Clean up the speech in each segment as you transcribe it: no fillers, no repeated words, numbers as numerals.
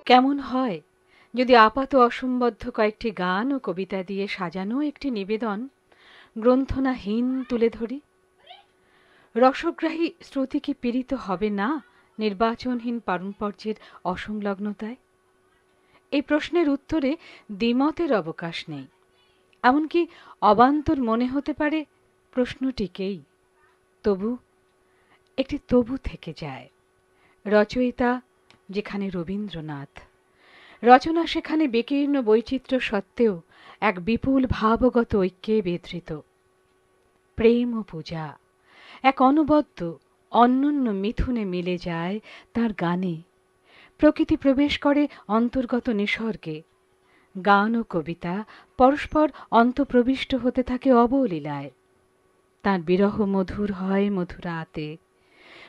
কেমন হয় যদি আপাত অসম্বদ্ধ কয়েকটি গান ও কবিতা দিয়ে সাজানো একটি নিবেদন গ্রন্থনাহীন তুলে ধরি? রসগ্রাহী শ্রুতি কি পীড়িত হবে না নির্বাচনহীন পারম্পর্যের অসংলগ্নতায়? এই প্রশ্নের উত্তরে দ্বিমতের অবকাশ নেই। এমনকি অবান্তর মনে হতে পারে প্রশ্নটিকেই। তবু একটি তবু থেকে যায়। রচয়িতা যেখানে রবীন্দ্রনাথ, রচনা সেখানে বিকীর্ণ বৈচিত্র্য সত্ত্বেও এক বিপুল ভাবগত ঐক্যে বিধৃত। প্রেম ও পূজা এক অনবদ্য অনন্য মিথুনে মিলে যায় তার গানে। প্রকৃতি প্রবেশ করে অন্তর্গত নিসর্গে। গান ও কবিতা পরস্পর অন্তঃপ্রবিষ্ট হতে থাকে অবলীলায়। তাঁর বিরহ মধুর হয় মধুরাতে।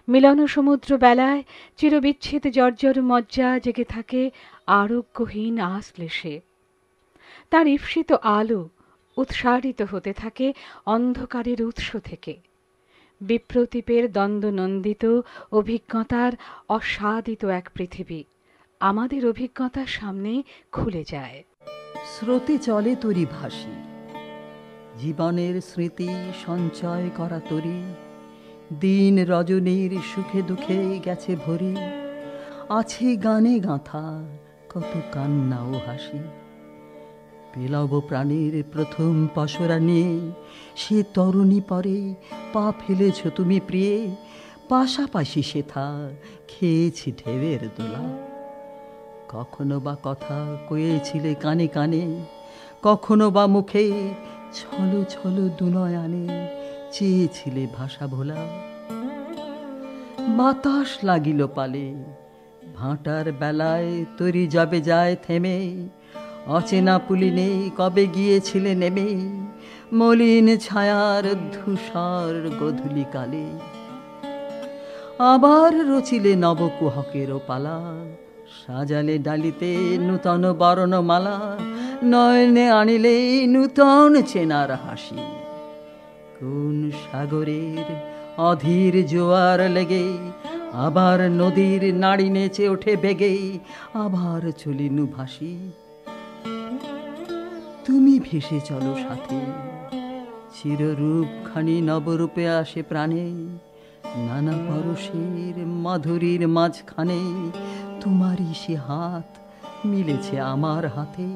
মিলন সমুদ্র বেলায় চিরবিচ্ছেদ জর্জর মজ্জা জেগে থাকে আরোগ্যহীন আশ্লেষে। তাঁর ঈপ্সিত আলো উৎসারিত হতে থাকে অন্ধকারের উৎস থেকে। বিপ্রতীপের দ্বন্দ্বনন্দিত অভিজ্ঞতার অস্বাদিত এক পৃথিবী আমাদের অভিজ্ঞতার সামনে খুলে যায়। স্রোতে চলে তরি ভাসি, জীবনের স্মৃতি সঞ্চয় করা তরি, দিন রজনীর সুখে দুঃখে গেছে ভরি, আছে গানে গাঁথা কত কান্না ও হাসি। পেলব প্রাণীর প্রথম পসরা নিয়ে সে তরুণী পরে পা ফেলেছ তুমি প্রিয়ে, পাশাপাশি সেথা খেয়েছি ঢেউয়ের দোলা। কখনো বা কথা কয়েছিলে কানে কানে, কখনো বা মুখে ছলো ছলো দুনয়ানে চেয়েছিলে ভাষা ভোলা। বাতাস লাগিল পালে, ভাঁটার বেলায় তরি যাবে যায় থেমে, অচেনা পুলিনে কবে গিয়েছিলে নেমে, মলিন ছায়ার ধূসর গধূলি কালে। আবার রচিলে নবকুহকেরও পালা, সাজালে ডালিতে নূতন বর্ণমালা, নয়নে আনিলে নূতন চেনার হাসি। কোন সাগরের অধীর জোয়ার লেগে আবার নদীর নাড়ি নেচে ওঠে বেগে, আবার চলিনু ভাসি। তুমি ভেসে চলো সাথে, চিররূপ খানি নবরূপে আসে প্রাণে, নানা পরশের মাধুরীর মাঝখানে তোমারই সে হাত মিলেছে আমার হাতে।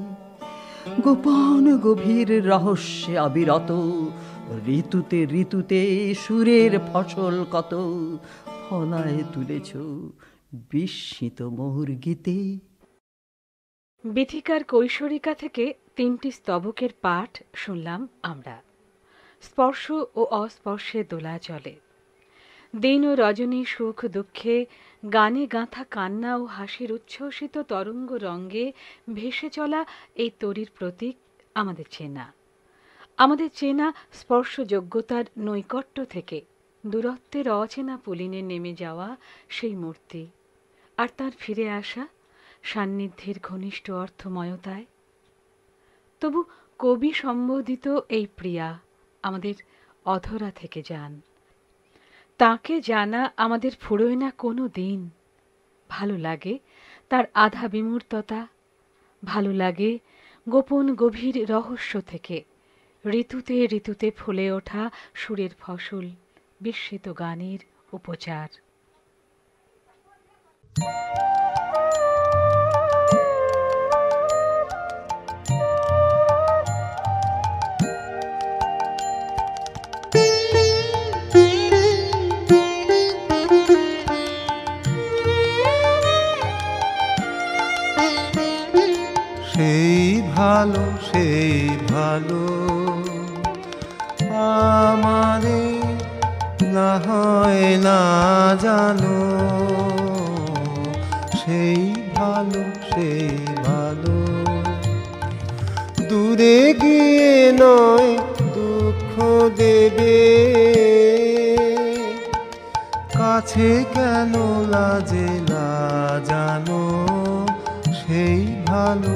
গোপন গভীর রহস্যে অবিরত, ঋতুতে ঋতুতে সুরের ফসল কত ফলায় তুলেছ বিস্মিত মোর গীতে। বিথিকার কৈশোরিকা থেকে 3টি স্তবকের পাঠ শুনলাম আমরা। স্পর্শ ও অস্পর্শে দোলা চলে। দিন ও রজনী সুখ দুঃখে গানে গাঁথা কান্না ও হাসির উচ্ছ্বসিত তরঙ্গ রঙ্গে ভেসে চলা এই তরীর প্রতীক আমাদের চেনা। আমাদের চেনা স্পর্শযোগ্যতার নৈকট্য থেকে দূরত্বের অচেনা পুলিনে নেমে যাওয়া সেই মূর্তি, আর তার ফিরে আসা সান্নিধ্যের ঘনিষ্ঠ অর্থময়তায়। তবু কবি সম্বোধিত এই প্রিয়া আমাদের অধরা থেকে যান। তাকে জানা আমাদের ফুরোয় না কোনো দিন। ভালো লাগে তার আধা বিমূর্ততা, ভালো লাগে গোপন গভীর রহস্য থেকে ঋতুতে ঋতুতে ফুলে ওঠা সুরের ফসল, বিস্মিত গানের উপচার। সেই ভালো আমারে না হয় না জানো, সেই ভালো দূরে গিয়ে নয় দুঃখ দেবে, কাছে কেন লাজে না জানো, সেই ভালো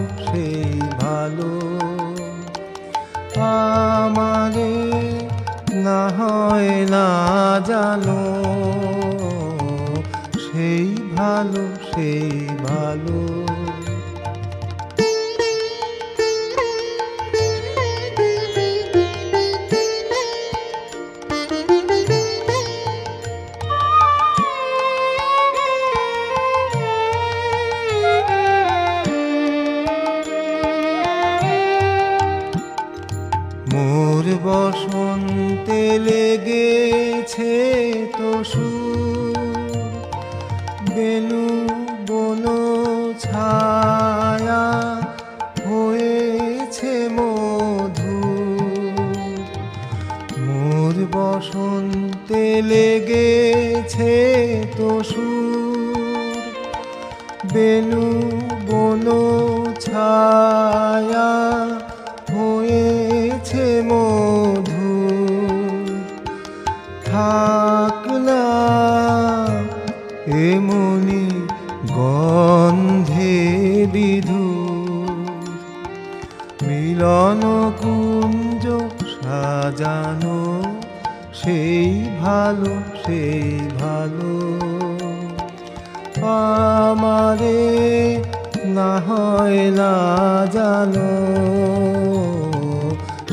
আমারে না হয় না জানো, সেই ভালো সেই ভালো। মোর বসন্তে লেগেছে তো সুর, বেনু বন ছায়া হয়েছে মধুর। মোর বসন্তে লেগেছে তো সুর, বেনু বন ছায়া হয়েছে মধুর। থাকলা এমনি গন্ধে বিধুর, মিলন কুঞ্জ সাজানো সেই ভালো সেই ভালো। আমারে না হয় না জানো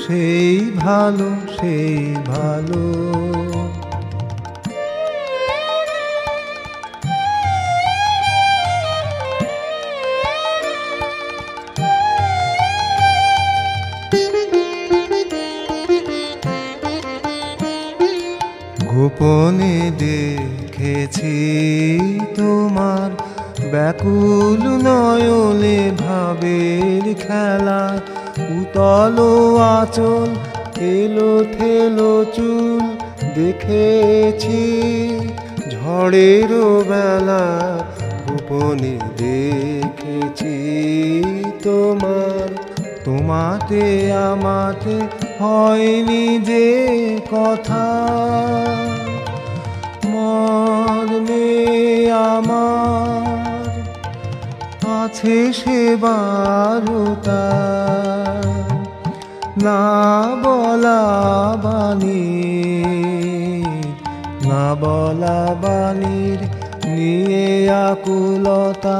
সেই ভালো সেই ভালো। গোপনে দেখেছি তোমার ব্যাকুল নয়নে ভাবের খেলা, উতল আঁচল এলো থেলো চুল দেখেছি ঝড়ের বেলা। গোপনে দেখেছি তোমার, তোমাতে আমাতে হয়নি যে কথা, মর্মে আমার আছে সে বারতা। না বলা বাণী, না বলা বাণীর নিয়ে আকুলতা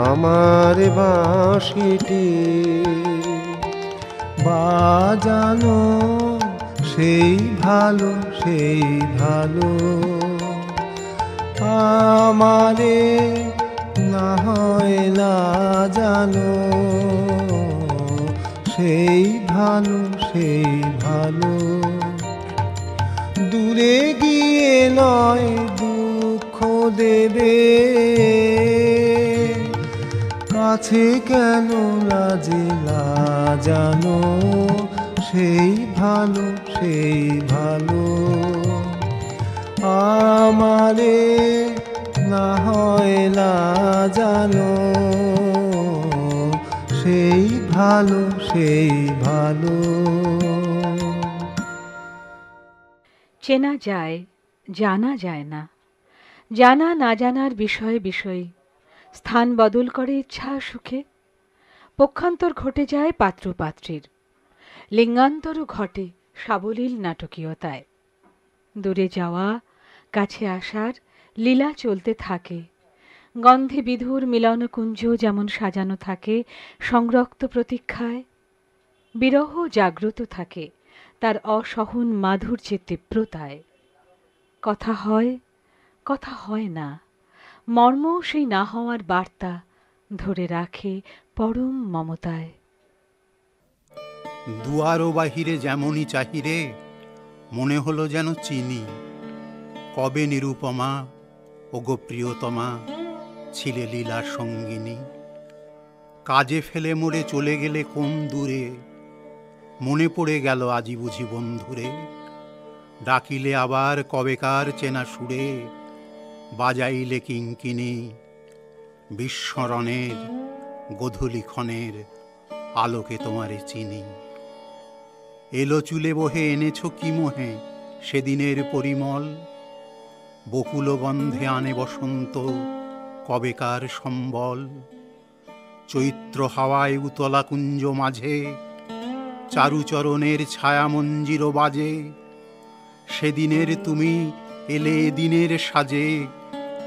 আমার বাঁশিটি বাজানো সেই ভালো সেই ভালো। আমারে না হয় না জানো সেই ভালো সেই ভালো। দূরে গিয়ে নয় দুঃখ দেবে, কাছে কেন লাজে জানো সেই ভালো সেই ভালো। আমারে না হয় না জানো সেই ভালো সেই ভালো। চেনা যায় জানা যায় না, জানা না জানার বিষয়ে বিষয় স্থান বদল করে ইচ্ছা সুখে। পক্ষান্তর ঘটে যায় পাত্র পাত্রীর, লিঙ্গান্তরও ঘটে সাবলীল নাটকীয়তায়। দূরে যাওয়া কাছে আসার লীলা চলতে থাকে, গন্ধে বিধুর মিলনকুঞ্জ যেমন সাজানো থাকে সংরক্ত প্রতীক্ষায়। বিরহ জাগ্রত থাকে তার অসহন মাধুর্যের তীব্রতায়। কথা হয় কথা হয় না, মর্ম সেই না হওয়ার বার্তা ধরে রাখে পরম মমতায়। দুয়ারো বাহিরে যেমনই চাহিরে, মনে হলো যেন চিনি। কবে নিরুপমা ওগো প্রিয়তমা ছিলে লীলা সঙ্গিনী। কাজে ফেলে মোরে চলে গেলে কোন দূরে, মনে পড়ে গেল আজি বুঝি বন্ধুরে। ডাকিলে আবার কবেকার চেনা সুরে, বাজাইলে কিঙ্কিনি। বিস্মরণের গোধূলিক্ষণের আলোকে তোমারে চিনি। এলো চুলে বহে এনেছ কি মোহে সেদিনের পরিমল। বকুল গন্ধে আনে বসন্ত কবেকার সম্বল। চৈত্র হাওয়ায় উতলা কুঞ্জ মাঝে, চারুচরণের ছায়া মঞ্জির বাজে। সেদিনের তুমি এলে দিনের সাজে,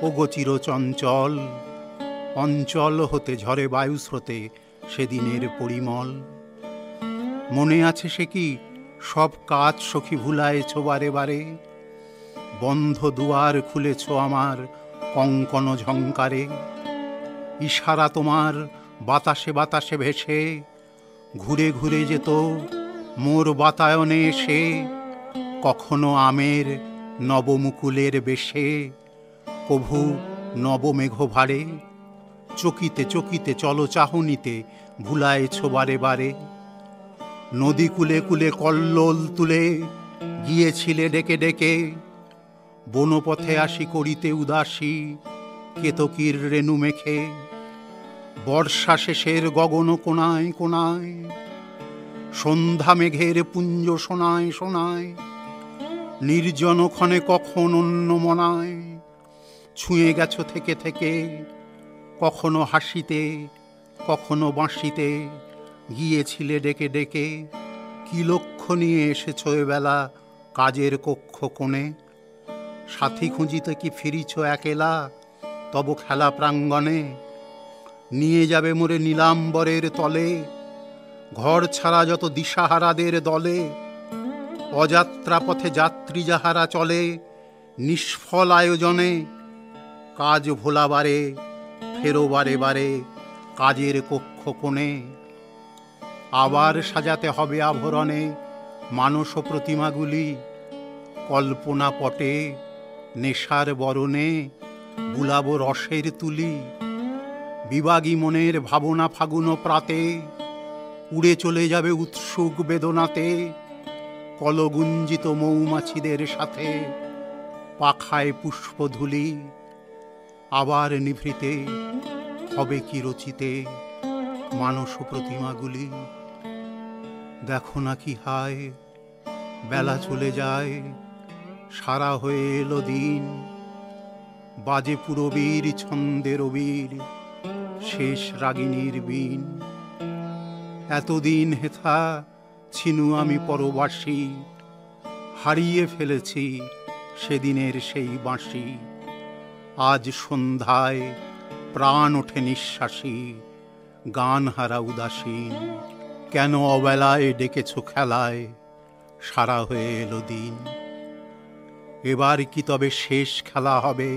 ও গোচির চঞ্চল, অঞ্চল হতে ঝরে বায়ুস্রোতে সেদিনের পরিমল। মনে আছে সে কি সব কাজ সখী ভুলায়েছ বারে বারে, বন্ধ দুয়ার খুলেছ আমার কঙ্কন ঝঙ্কারে। ইশারা তোমার বাতাসে বাতাসে ভেসে ঘুরে ঘুরে যেত মোর বাতায়নে এসে, কখনো আমের নবমুকুলের বেশে, কভু নবমেঘ ভারে। চকিতে চকিতে চলো চাহনিতে ভুলায়েছ বারে বারে। নদী কূলে কূলে কল্লোল তুলে গিয়েছিলে ডেকে ডেকে, বনপথে আসি করিতে উদাসী কেতকীর রেণু মেখে। বর্ষা শেষের গগন কোণায় কোণায়, সন্ধ্যা মেঘের পুঞ্জ শোনায় শোনায়, নির্জন ক্ষণে কখন অন্য মনায়। ছুঁয়ে গেছ থেকে থেকে, কখনো হাসিতে কখনো বাঁশিতে, গিয়েছিলে ডেকে ডেকে। কি লক্ষ্য নিয়ে এসেছ এবেলা কাজের কক্ষ কোণে? সাথী খুঁজিতে কি ফিরিছ একেলা তব খেলা প্রাঙ্গণে? নিয়ে যাবে মোরে নীলাম্বরের তলে, ঘর ছাড়া যত দিশাহারাদের দলে। অযাত্রা পথে যাত্রী যাহারা চলে, নিষ্ফল আয়োজনে। কাজ ভোলাবারে ফেরো বারে বারে কাজের কক্ষ কোণে। আবার সাজাতে হবে আভরণে মানস প্রতিমাগুলি, কল্পনা পটে নেশার বরণে বুলাবো রসের তুলি। বিবাগী মনের ভাবনা ফাগুন প্রাতে, উড়ে চলে যাবে উৎসুক বেদনাতে। কলগুঞ্জিত মৌমাছিদের সাথে পাখায় পুষ্পধূলি। আবার নিভৃতে হবে কি রচিতে মানস প্রতিমাগুলি। দেখো না কি হায় বেলা চলে যায়, সারা হয়ে এলো দিন। বাজে পুরবীর ছন্দের বীর, শেষ রাগিনীর বীণ। এতদিন হেথা ছিনু আমি পরবাসী, হারিয়ে ফেলেছি সেদিনের সেই বাঁশি। আজ সন্ধ্যায় প্রাণ ওঠে নিঃশ্বাসী, গান হারা উদাসীন। কেন অবেলায় ডেকেছ খেলায়, সারা হয়ে এলো দিন। এবার কি তবে শেষ খেলা হবে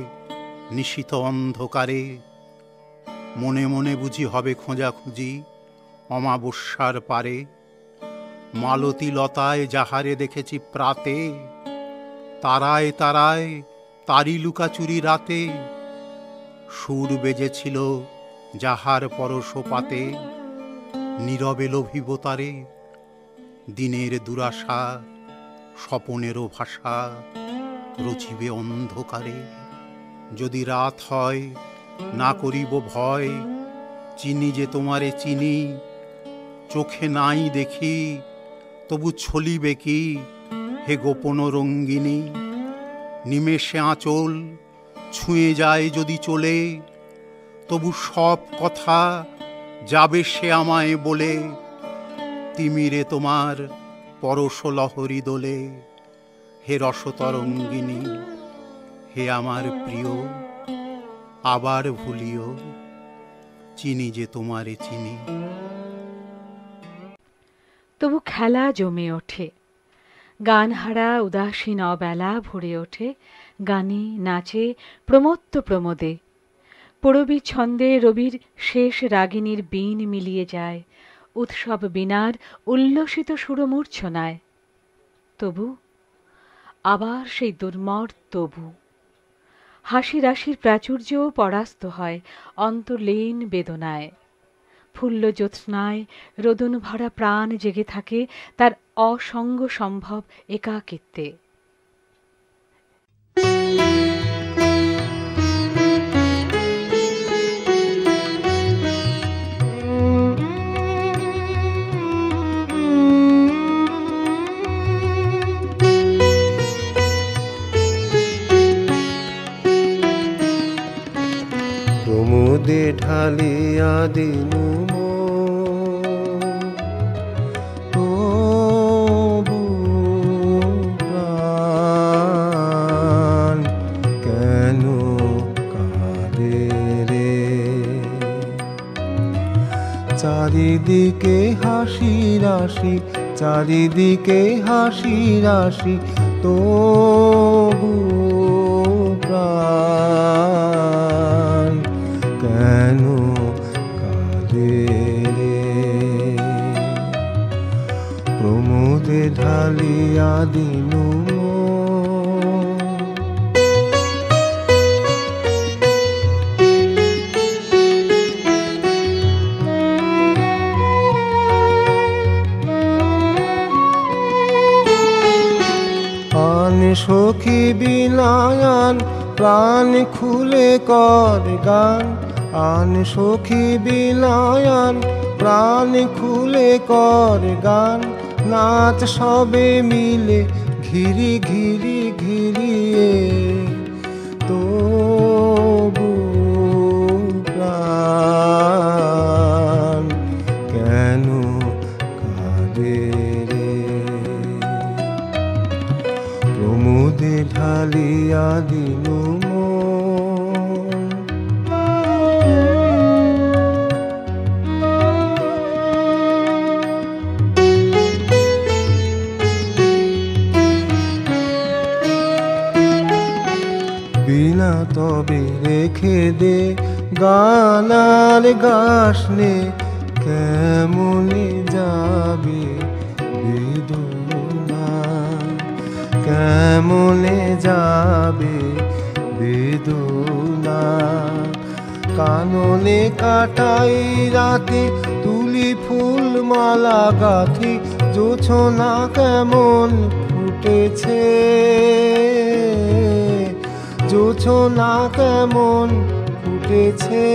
নিশীথ অন্ধকারে? মনে মনে বুঝি হবে খোঁজাখুঁজি অমাবস্যার পারে। মালতী লতায় যাহারে দেখেছি প্রাতে, তারায় তারায় তারি লুকাচুরি রাতে। সুর বেজেছিল যাহার পরশপাতে, নীরবে লোভিব তারে। দিনের দুরাশা স্বপনেরও ভাষা রচিবে অন্ধকারে। যদি রাত হয় না করিব ভয়, চিনি যে তোমারে চিনি। চোখে নাই দেখি তবু ছলিবে কি হে গোপন রঙ্গিনী। নিমেষে আঁচল ছুঁয়ে যায় যদি চলে, তবু সব কথা যাবে সে আমায় বলে। তিমিরে তোমার পরশ লহরী দোলে, হে রসতরঙ্গিনী, হে আমার প্রিয়। আবার ভুলিও চিনি যে তোমারে চিনি। তবু খেলা জমে ওঠে, গান হারা উদাসীন অবেলা ভরে ওঠে গানে নাচে প্রমত্ত প্রমোদে। পূরবী ছন্দে রবির শেষ রাগিনীর বীণ মিলিয়ে যায় উৎসব বীণার উল্লসিত সুরমূর্ছনায়। তবু আবার সেই দুর্মর তবু। হাসি রাশির প্রাচুর্যও পরাস্ত হয় অন্তর্লীন বেদনায়। ফুল্ল জ্যোৎস্নায় রোদন ভরা প্রাণ জেগে থাকে তার অসঙ্গ সম্ভব একাকিত্বে। প্রমোদে ঢালিয়া দিনু তবু প্রাণ কেন চারিদিকে হাসি রাশি, চারিদিকে হাসি রাশি, তবু প্রাণ কেন কাঁদে রে? প্রমোদে ঢালিয়া দিনু সখী বিলায়ান প্রাণ খুলে কর গান, আন সখী বিলায়ান প্রাণ খুলে কর গান, নাচ সবে মিলে ঘিরি ঘিরি ঘিরিয়ে, তবু প্রাণ কেন কাঁদে রে? প্রমোদে ঢালিয়া দিনু বিনা তবে রেখে দে গানার গাসনে, কেমনে যাবে বেদনা, কেমনে যাবে বেদনা। কাননে কাটাই রাতে তুলি ফুল মালা গাথি, জোছনা কেমন ফুটেছে, জোছনা কেমন ফুটেছে,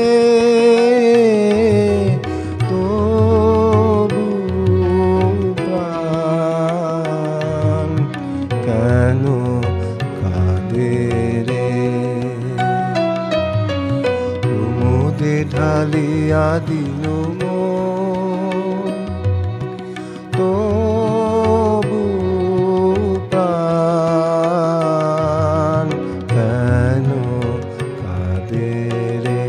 তবু প্রাণ কেন কাঁদে রে? প্রমোদে ঢালিয়া দিনু তবু প্রাণ কেন কাঁদে রে?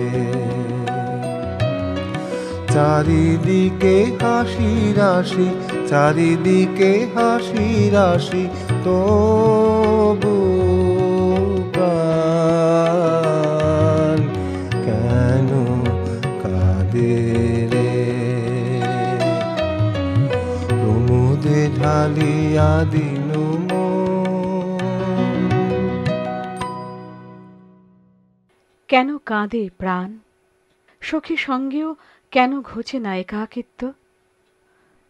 চারিদিকে হাসি রাশি, চারিদিকে হাসি রাশি, তবু প্রাণ কেন কাঁদে রে? প্রমোদে ঢালিয়া দিনু কেন কাঁদে প্রাণ? সখী সঙ্গেও কেন ঘোচে না একাকিত্ব?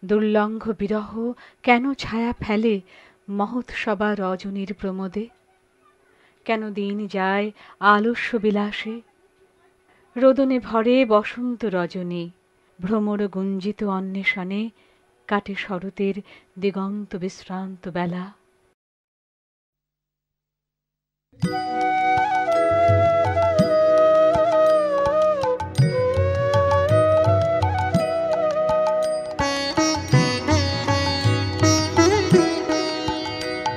দুর্লঙ্ঘ বিরহ কেন ছায়া ফেলে মহৎসভা রজনীর প্রমোদে? কেন দিন যায় আলস্য বিলাসে? রোদনে ভরে বসন্ত রজনী, ভ্রমর গুঞ্জিত অন্বেষণে কাটে শরতের দিগন্ত বিশ্রান্ত বেলা।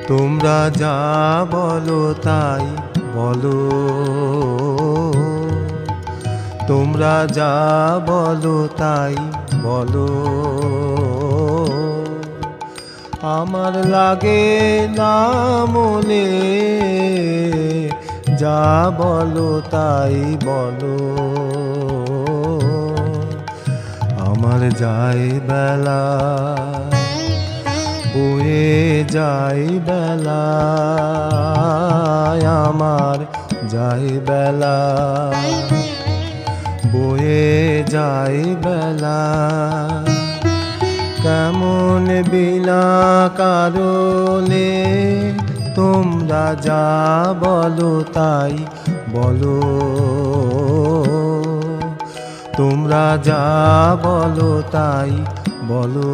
তোমরা যা বলো তাই বলো, তোমরা যা বলো তাই বলো, আমার লাগে না মনে, যা বলো তাই বলো। আমার যায় বেলা, বয়ে যাই বেলা, আমার যাই বেলা, বয়ে যাই বেলা। কেমন বিনা কারণে তোমরা যা বলো তাই বলো, তোমরা যা বলো তাই বলো।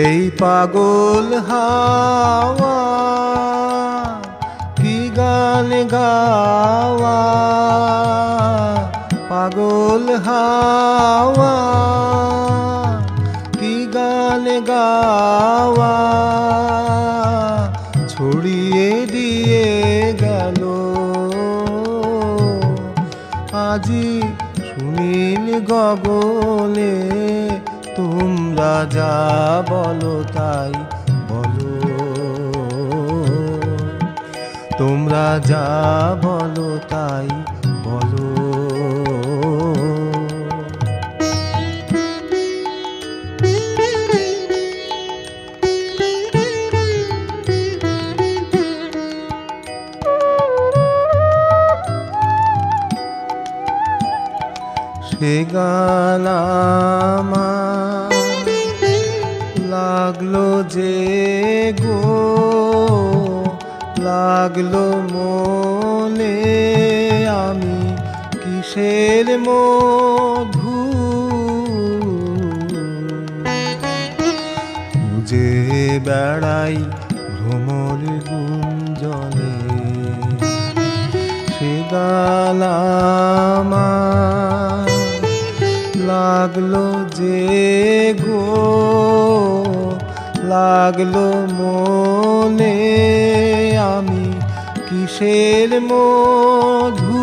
এই পাগল হাওয়া কি গান গাওয়া, হাওয়া কি গান গাওয়া ছড়িয়ে দিয়ে গেল, আজি সুনীল গগনে তোমরা যা বলো তাই বলো, তোমরা যা বলো তাই বলো। সে গান আমার লাগলো যে গো, লাগলো মনে, আমি কিসের মধু খুঁজে বেড়াই ভ্রমর গুঞ্জনে। সে গান আমার লাগলো যে গো, লাগলো মনে, আমি কিসের মধু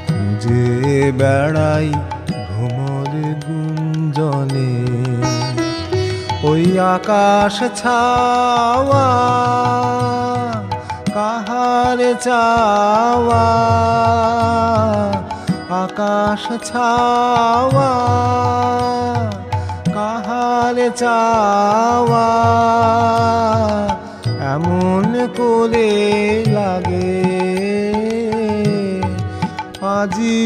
খুঁজে বেড়াই ভ্রমর গুঞ্জনে। ওই আকাশ ছাওয়া কাহার চাওয়া, আকাশ ছাওয়া কাহার চাওয়া, এমন করে লাগে আজি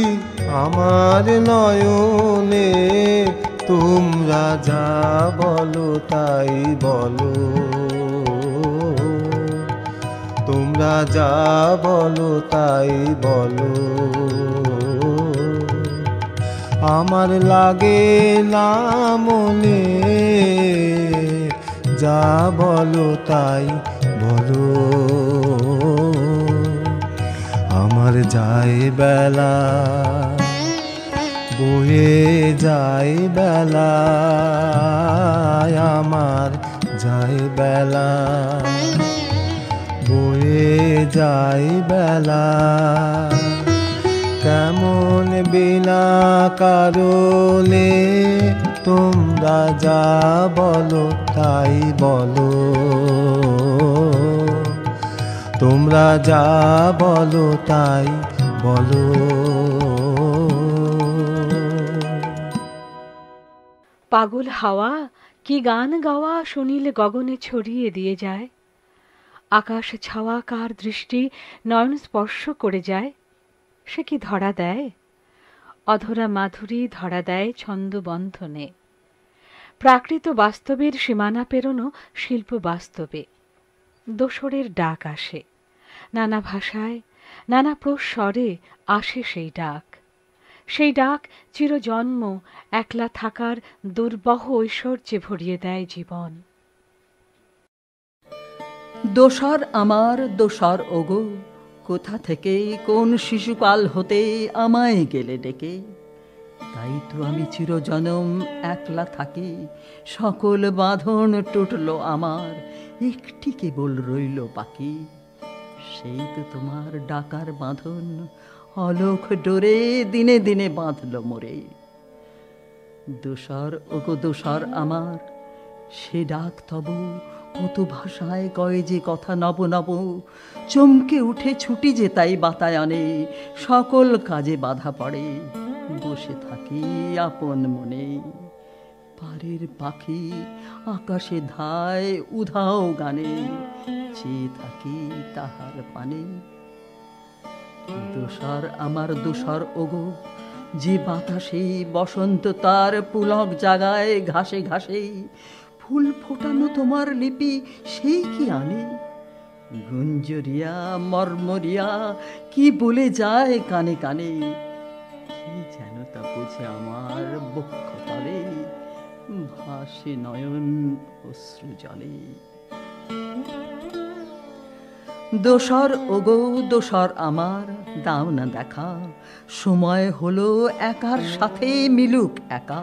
আমার নয়নে। তোমরা যা বলো তাই বলো, তোমরা যা বলো তাই বলো। আমার লাগে না মনে, যা বলো তাই বলো। আমার যায় বেলা বয়ে যায় বেলা, আমার যায় বেলা বয়ে যায় বেলা। কেমন বিনা কারণে তোমরা যা বলো তাই বলো, তোমরা যা বলো তাই বলো। পাগল হাওয়া কি গান গাওয়া সুনীল গগনে ছড়িয়ে দিয়ে যায়। আকাশ ছাওয়া কার দৃষ্টি নয়ন স্পর্শ করে যায়, সে কি ধরা দেয়? অধরা মাধুরী ধরা দেয় ছন্দ বন্ধনে। প্রাকৃত বাস্তবের সীমানা পেরোনো শিল্প বাস্তবে। দোসরের ডাক আসে, নানা ভাষায় নানা প্রস্বরে আসে সেই ডাক। সেই ডাক চিরজন্ম একলা থাকার দুর্বহ ঐশ্বর্যে ভরিয়ে দেয় জীবন। দোসর আমার দোসর ওগো, কোথা থেকে কোন শিশুকাল হতে আমায় গেলে ডেকে। তাই তো আমি চিরজনম একলা থাকি, সকল বাঁধন টুটলো আমার, একটি কেবল রইল বাকি। সেই তো তোমার ডাকার বাঁধন, অলোক ডোরে দিনে দিনে বাঁধল মোরে। দোসর ওগো দোসর আমার, সে ডাক তব কত ভাষায় কয় যে কথা নব নব। চমকে উঠে ছুটি যে তাই বাতায়নে, সকল কাজে বাধা পড়ে, বসে থাকি আপন মনে। পারের পাখি আকাশে ধায় উধাও গানে, চেয়ে থাকি তাহার পানে। দোসর আমার দোসর ওগো, যে বাতাসে বসন্ত তার পুলক জাগায় ঘাসে ঘাসে। ফুল ফোটানো তোমার লিপি সেই কি আনে, গুঞ্জরিয়া মর্মরিয়া কি বলে যায় কানে কানে। কি যেন তা বুঝে আমার বক্ষ তলে, ভাসে নয়ন অশ্রু জলে। দোসর ওগো দোসর আমার, দাও না দেখা, সময় হলো একার সাথে মিলুক একা।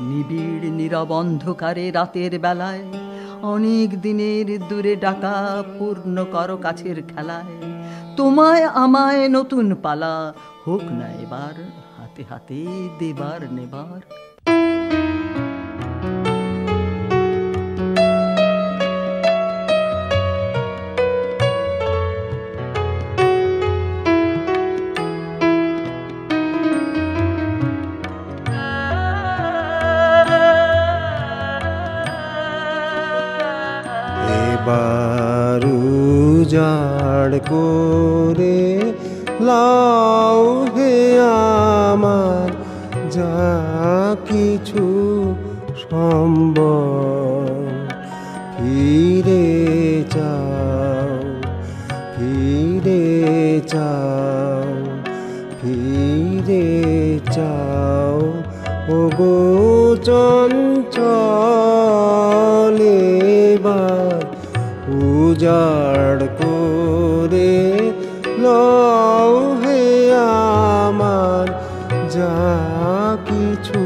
নিবিড় নীরব অন্ধকারে রাতের বেলায়, অনেক দিনের দূরে ডাকা পূর্ণ করো কাছের খেলায়। তোমায় আমায় নতুন পালা হোক না এবার, হাতে হাতে দেবার নেবার। এবার উজাড় করে লাও হে আমার যা কিছু সম্বল, ফিরে যাও, ফিরে যাও, ফিরে যাও ওগো চঞ্চল। এবার উজাড় করে লও হে আমার যা কিছু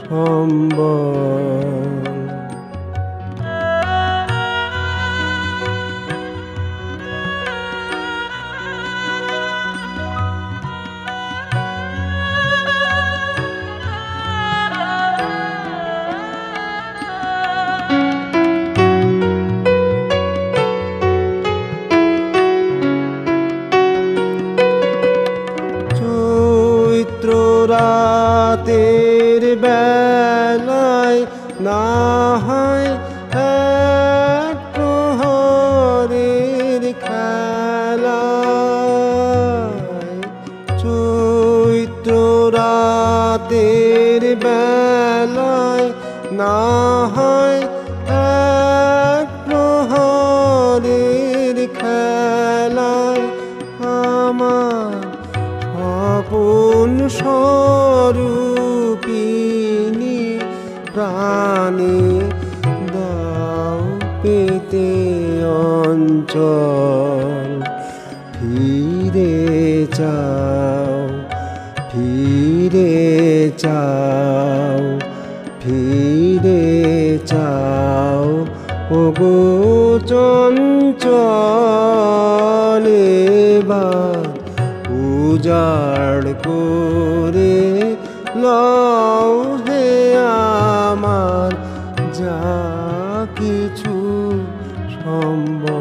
সম্বল। রাতের বেলায় না হয় এক প্রহরের খেলায়, চৈত্র রাতের বেলায় না হয় এক প্রহরের খেলায় আমার আপন স্বরূপিণী প্রাণে দাও পেতে অঞ্চল। ফিরে যাও, ফিরে যাও, ফিরে যাও ওগো চঞ্চল। এবার উজাড় করে লও হে আমার যা কিছু সম্বল।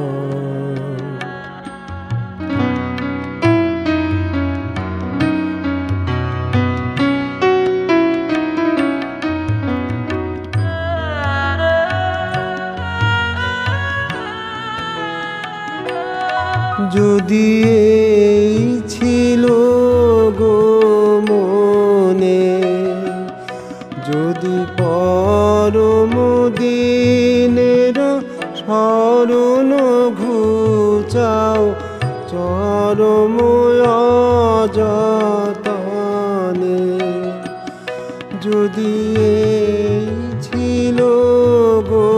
যদি এই ছিল গো মনে, যদি পরম দিনের স্মরণ ঘুচাও চরম অযতনে, যদি এই ছিল গো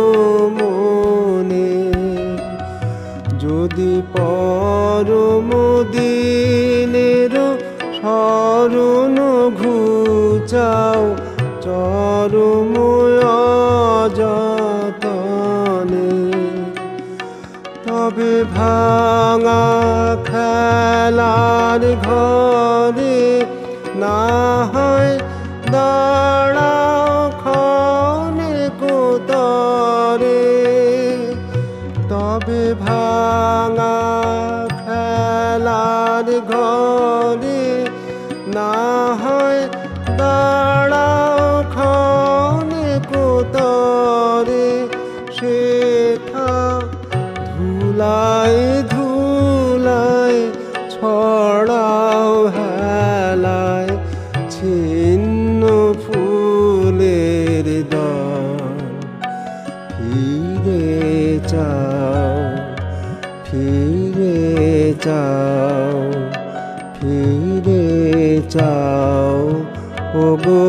মনে, যদি পরম দিনের স্মরণ ঘুচাও চরম অযতনে, তবে ভাঙা খেলার ঘরে না হয় দাঁড়াও ক্ষণে কোতরে, তবে ভাঙা খেলার ঘরে না হয় দাঁড়াও ক্ষণে কোতরে, শেখা ধুলায় ধুলায় ছড়াও হেলায় ছিন্ন ফুলের দল। ফিরে যাও, ফিরে যাও, ফিরে যাও ওগো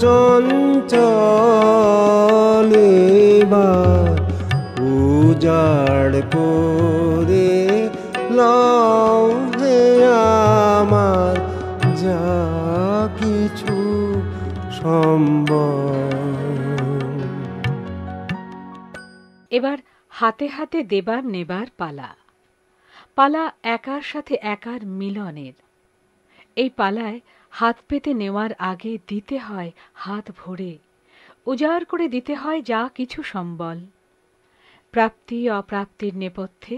চঞ্চল। এবার উজাড় করে লও হে আমার যা কিছু সম্বল। এবার হাতে হাতে দেবার নেবার পালা। পালা একার সাথে একার মিলনের। এই পালায় হাত পেতে নেওয়ার আগে দিতে হয় হাত ভরে, উজাড় করে দিতে হয় যা কিছু সম্বল। প্রাপ্তি অপ্রাপ্তির নেপথ্যে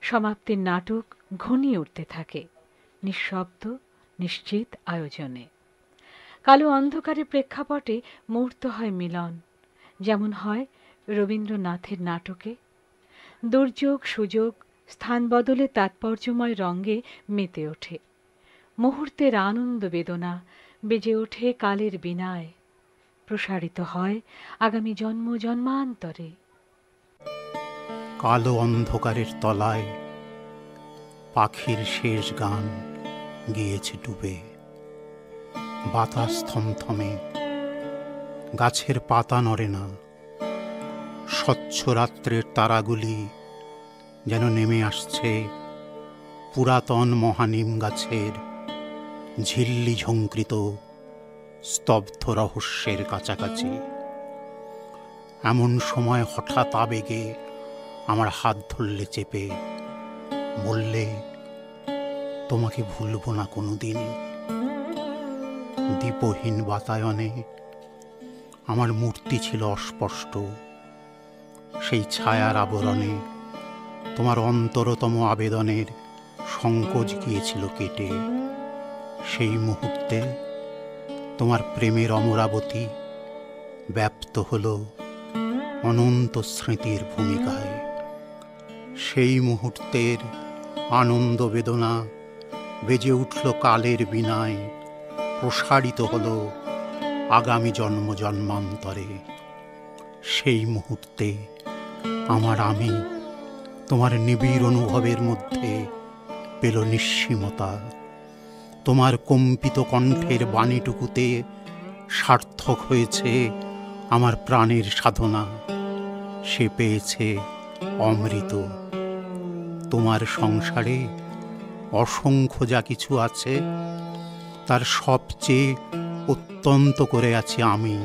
সমাপ্তির নাটক ঘনিয়ে উঠতে থাকে নিঃশব্দ নিশ্চিত আয়োজনে। কালো অন্ধকারের প্রেক্ষাপটে মূর্ত হয় মিলন, যেমন হয় রবীন্দ্রনাথের নাটকে। দুর্যোগ সুযোগ স্থান বদলে তাৎপর্যময় রঙ্গে মেতে ওঠে। মুহূর্তের আনন্দ বেদনা বেজে ওঠে কালের বীণায়, প্রসারিত হয় আগামী জন্ম জন্মান্তরে। কালো অন্ধকারের তলায় পাখির শেষ গান গিয়েছে ডুবে। বাতাস থমথমে, গাছের পাতা নড়ে না। স্বচ্ছ রাত্রের তারাগুলি যেন নেমে আসছে পুরাতন মহানিম গাছের ঝিল্লি ঝঙ্কৃত স্তব্ধ রহস্যের কাছাকাছি। এমন সময় হঠাৎ আবেগে আমার হাত ধরলে চেপে, বললে, তোমাকে ভুলব না কোনোদিন। দীপহীন বাতায়নে আমার মূর্তি ছিল অস্পষ্ট। সেই ছায়ার আবরণে তোমার অন্তরতম আবেদনের সংকোচ গিয়েছিল কেটে। সেই মুহূর্তে তোমার প্রেমের অমরাবতী ব্যাপ্ত হল অনন্ত স্মৃতির ভূমিকায়। সেই মুহূর্তের আনন্দ বেদনা বেজে উঠল কালের বীণায়, প্রসারিত হল আগামী জন্ম জন্মান্তরে। সেই মুহূর্তে আমার আমি তোমার নিবিড় অনুভবের মধ্যে পেল নিঃসীমতা। তোমার কম্পিত কণ্ঠের বাণীটুকুতে সার্থক হয়েছে আমার প্রাণের সাধনা। সে পেয়েছে অমৃত। তোমার সংসারে অসংখ্য যা কিছু আছে, তার সবচেয়ে অত্যন্ত করে আছি আমি,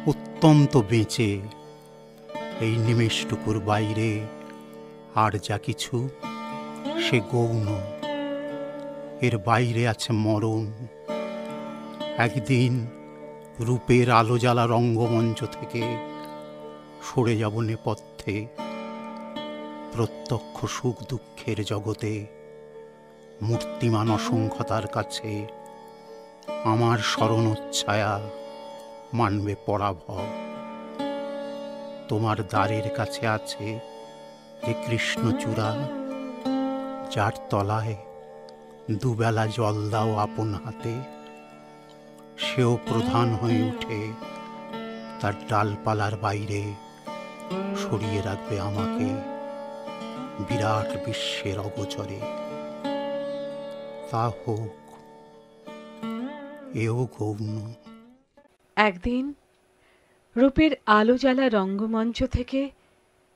অত্যন্ত বেঁচে। এই নিমেষটুকুর বাইরে আর যা কিছু সে গৌণ। এর বাইরে আছে মরণ। একদিন রূপের আলো জ্বালা রঙ্গমঞ্চ থেকে সরে যাব নেপথ্যে। প্রত্যক্ষ সুখ দুঃখের জগতে মূর্তিমান অসংখ্যতার কাছে আমার স্মরণোচ্ছায়া মানবে পরাভব। তোমার দ্বারের কাছে আছে যে কৃষ্ণচূড়া, যার তলায় দুবেলা জল দাও আপন হাতে। সেও প্রধান হয়ে উঠে তার ডালপালার বাইরে সরিয়ে রাখবে আমাকে বিরাট বিশ্বের অগোচরে। তা হোক, এও গৌণ। একদিন রূপের আলো জ্বালা রঙ্গমঞ্চ থেকে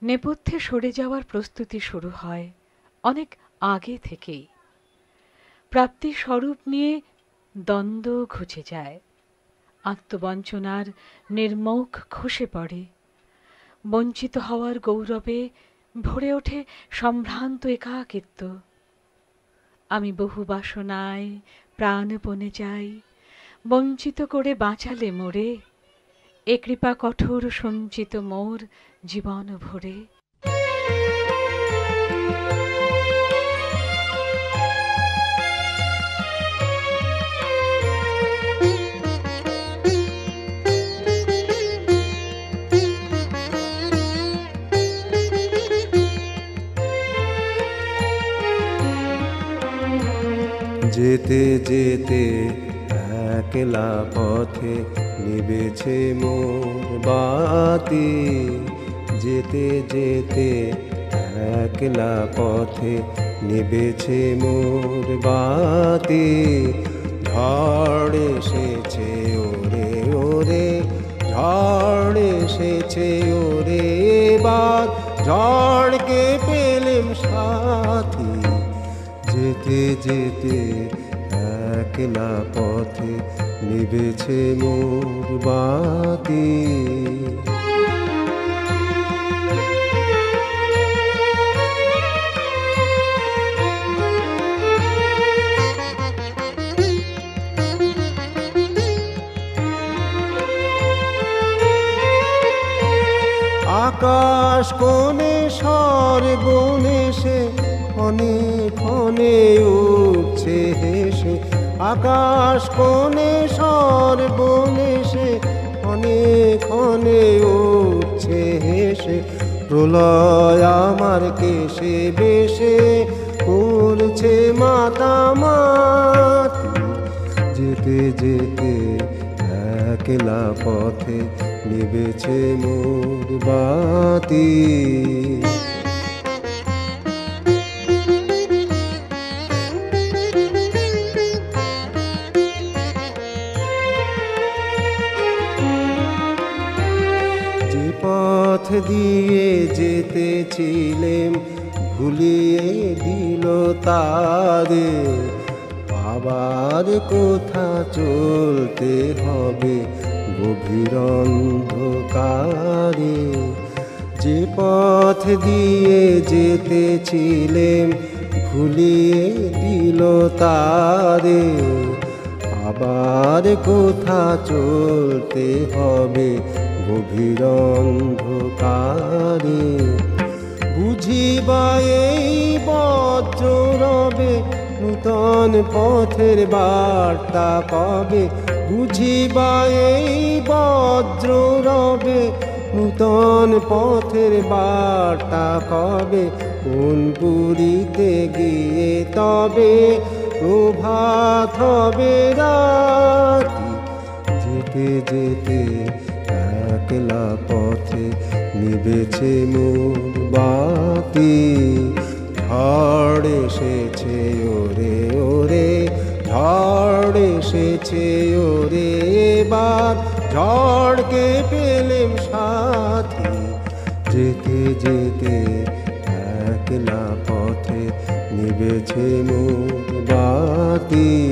নেপথ্যে সরে যাওয়ার প্রস্তুতি শুরু হয় অনেক আগে থেকেই। প্রাপ্তির স্বরূপ নিয়ে দ্বন্দ্ব ঘুচে যায়, আত্মবঞ্চনার নির্মোখ খসে পড়ে। বঞ্চিত হওয়ার গৌরবে ভরে ওঠে সম্ভ্রান্ত একাকিত্ব। আমি বহু বাসনায় প্রাণপণে যাই, বঞ্চিত করে বাঁচালে মোরে, এ কৃপা কঠোর সঞ্চিত মোর জীবন ভরে। যেতে যেতে একলা পথে নিবেছে মোর বাতি। যেতে যেতে একলা পথে নিবেছে মোর বাতি। ঝড় এসেছে ওরে ওরে, ঝড় এসেছে ওরে বাদ, ঝড়কে পেলেম সাথী। যেতে যেতে একলা পথে নিবেছে মোর বাতি। আকাশ কোণে সর্বনে সে ক্ষণে ক্ষণে উঠছে হেসে। আকাশ কোণে সর্বনে সে ক্ষণে ক্ষণে উঠছে হেসে। প্রলয় আমার কেশে বেশে করছে মাতামাতি। যেতে যেতে একলা পথে নিবেছে মোর বাতি। যে পথ দিয়ে যেতেছিলেম ভুলিয়ে দিল তারে। আবার কোথা চলতে হবে গভীর অন্ধকারে। যে পথ দিয়ে যেতেছিলেম ভুলিয়ে দিল তারে। আবার কোথা চলতে হবে গভীর অন্ধকারে। বুঝিবা এই বজ্র রবে নূতন পথের বার্তা কবে। বুঝিবা এই বজ্র রবে নূতন পথের বার্তা কবে। কোন পুরীতে গিয়ে তবে প্রভাত হবে রাতি। যেতে যেতে একলা পথে নিবেছে মোর বাতি। ঝড় এসেছে ওরে ওরে, ঝড় এসেছে ওরে এবার, ঝড়কে পেলেম সাথী। যেতে যেতে একলা পথে নিবেছে মোর বাতি।